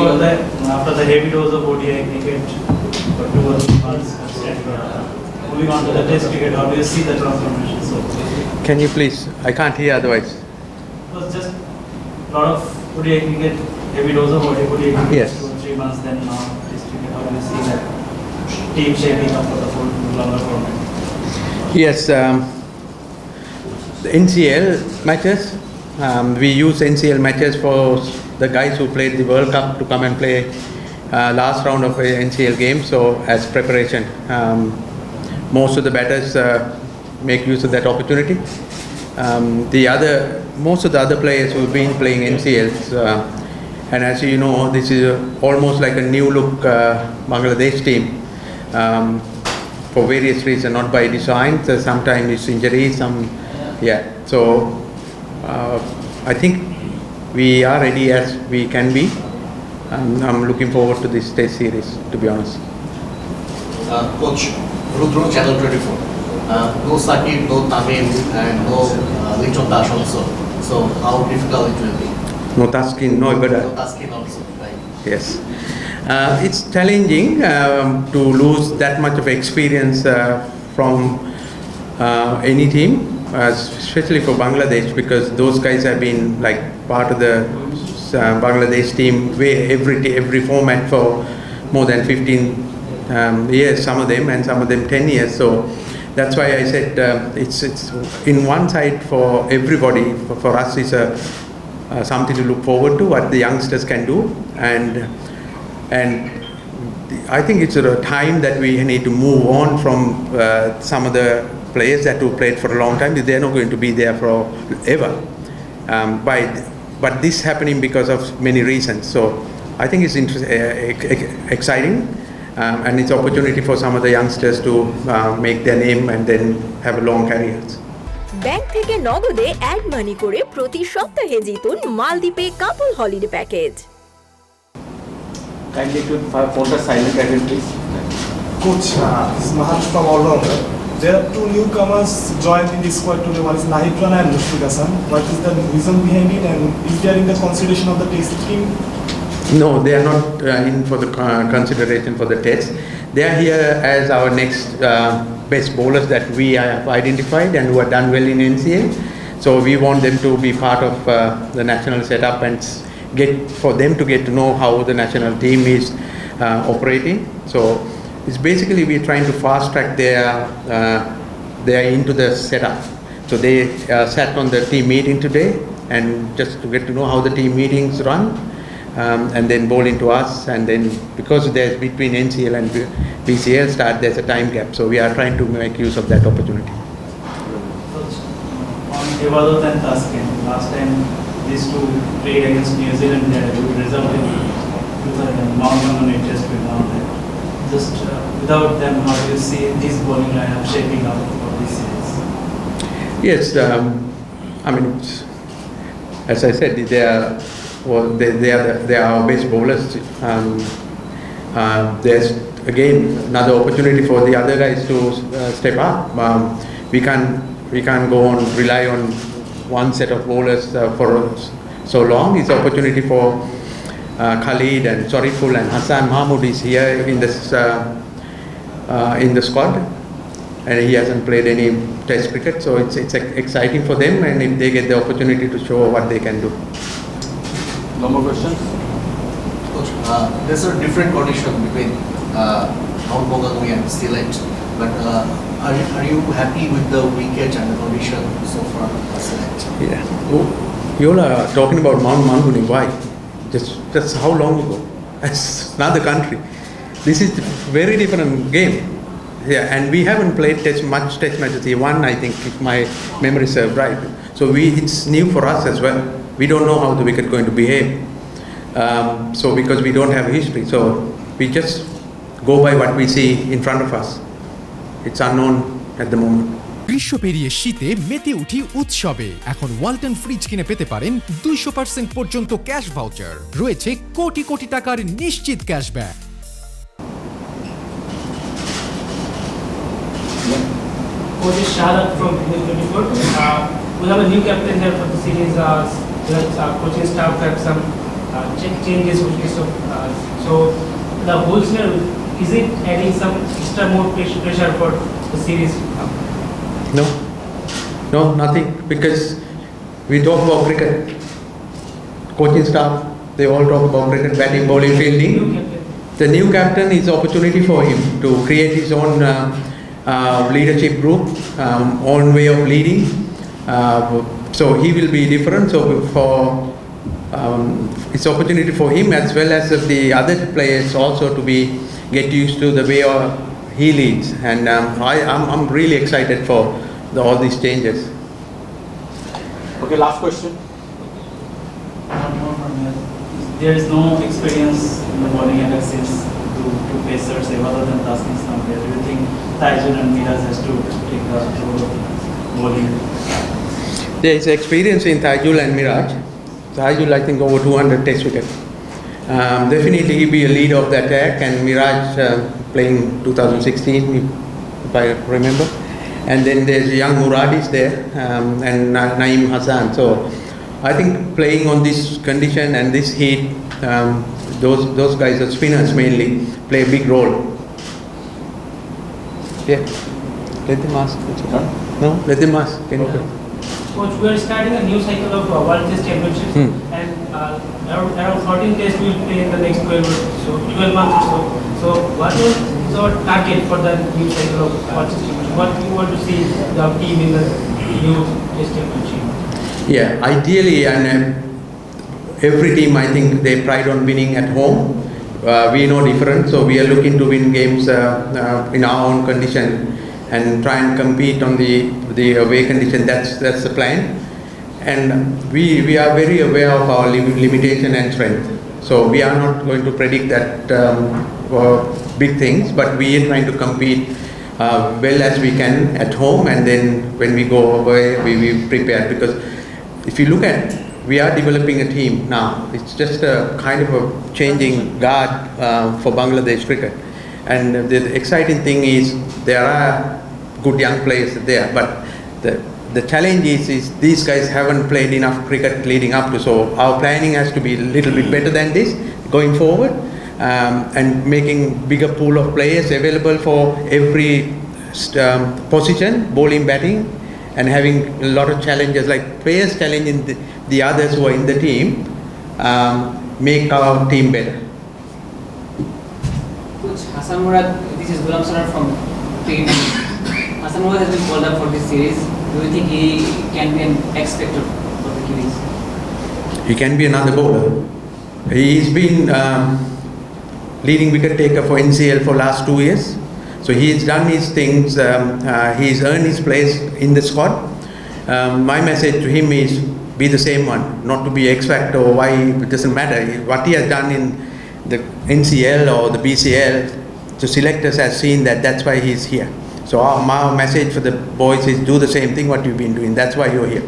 about that? After the heavy dose of ODI cricket for 2 or 3 months, moving on to the Test cricket, how do you see the transformation? So, Can you please? I can't hear otherwise. it was just a lot of ODI cricket, heavy dose of ODI cricket, Yes. 2 or 3 months, then now Test cricket. How do you see that team shaping up for the full longer format? Yes, the NCL matches. We use NCL matches for the guys who played the World Cup to come and play last round of NCL game. So as preparation, most of the batters make use of that opportunity. Most of the other players who've been playing NCLs, and as you know, this is almost like a new look Bangladesh team. For various reasons, not by design. So sometimes it's injuries, So I think we are ready as we can be. I'm looking forward to this Test series, to be honest. Coach, Rudro, Channel 24. No Sakib, no Tamim, and no Lichon Dash also. So how difficult it will be? No Taskin, no Ibada. No Taskin also, right? Yes. It's challenging to lose that much of experience from any team, especially for Bangladesh, because those guys have been like part of the Bangladesh team every format for more than 15 years, some of them, and some of them 10 years. So that's why I said it's in one side for everybody. For us, it's something to look forward to, what the youngsters can do, and I think it's a time that we need to move on from some of the players that who played for a long time. They're not going to be there forever. But this happening because of many reasons. So I think it's exciting, and it's opportunity for some of the youngsters to make their name and then have a long careers. Bank থেকে নগদে add money করে প্রতি সপ্তাহে জিতুন মালদ্বীপে couple holiday package. Kindly to put the silent again, please. Coach, this is Maharsh from all-rounder. There are 2 newcomers joined in the squad today. One is Nahid Rana and Mushfiq Hassan. What is the reason behind it, and is there in the consideration of the Test team? No, they are not in for the consideration for the Test. They are here as our next best bowlers that we have identified and who have done well in NCA. So we want them to be part of the national setup and for them to get to know how the national team is operating. So it's basically we're trying to fast track their into the setup. So they sat on the team meeting today, and just to get to know how the team meetings run, and then bowl into us, and then because there's between NCL and BCL start, there's a time gap. So we are trying to make use of that opportunity. On Evaluate and Taskin, last time these two played against New Zealand, they had a good result in 2009 Test with now. Just without them, how do you see this bowling lineup shaping up for this series? Yes, I mean, as I said, they are our best bowlers. There's again another opportunity for the other guys to step up. We can't go on rely on one set of bowlers for so long. It's opportunity for Khalid and Soriful and Hassan Mahmood is here in the squad, and he hasn't played any Test cricket, so it's exciting for them, and if they get the opportunity to show what they can do. No more questions? Coach, there's a different condition between Mount Mogangui and Sylhet, but are you happy with the wicket and the condition so far at Sylhet? Yeah. You all are talking about Mount Manguni. Why? Just how long ago? It's another country. This is a very different game. Yeah, and we haven't played much test matches. He won, I think, if my memory serves right. So it's new for us as well. We don't know how the wicket is going to behave. So because we don't have a history, so we just go by what we see in front of us. It's unknown at the moment. গ্রীষ্ম পেরিয়ে শীতে মেতে উঠি উৎসবে। এখন Walton fridge কিনে পেতে পারেন 200% পর্যন্ত ক্যাশ ভাউচার। রয়েছে কোটি কোটি টাকার নিশ্চিত cashback. Coach Sharat from Cricfrenzy. We have a new captain here for the series. Coaching staff had some changes with case of So the whole scenario, is it adding some extra more pressure for the series? No, nothing, because we talk about cricket. Coaching staff, they all talk about cricket, batting, bowling, fielding. The new captain is opportunity for him to create his own leadership group, own way of leading. So he will be different. So it's opportunity for him as well as the other players also to get used to the way he leads. And I'm really excited for all these changes. Okay, last question. One more from here. There is no experience in the bowling attack since to pacers other than Taskin Islam. Do you think Taijul and Miraj has to take the role of bowling? There is experience in Taijul and Miraj. Taijul, I think, over 200 test wickets. Definitely he'll be a leader of the attack, and Miraj playing 2016, if I remember. And then there's young Muradis there, and Naeem Hassan. So I think playing on this condition and this heat, those guys are spinners mainly, play a big role. Yeah. Let them ask. No, let them ask. Can you? Coach, we are starting a new cycle of World Test Championship, and around 14 tests we will play in the next 12 months or so. So what is our target for the new cycle of World Test Championship? What do you want to see the team in the new Test Championship? Yeah, ideally, and every team, I think they pride on winning at home. We know different, so we are looking to win games in our own condition and try and compete on the away condition. That's the plan. And we are very aware of our limitation and strength. So we are not going to predict that big things, but we are trying to compete well as we can at home, and then when we go away, we prepare. Because if you look at, we are developing a team now. It's just a kind of a changing guard for Bangladesh cricket. And the exciting thing is there are good young players there, but the challenge is these guys haven't played enough cricket leading up to. So our planning has to be a little bit better than this going forward, and making bigger pool of players available for every position, bowling, batting, and having a lot of challenges, like players challenging the others who are in the team, make our team better. Coach Hassan Murad, this is Gulam Sarar from Team. Hassan Murad has been called up for this series. Do you think he can be an X factor for the series? He can be another bowler. He's been leading wicket taker for NCL for last 2 years. So he's done his things, he's earned his place in the squad. My message to him is be the same one, not to be X factor or Y, it doesn't matter. What he has done in the NCL or the BCL, the selectors have seen that's why he's here. So our message for the boys is do the same thing what you've been doing, that's why you're here.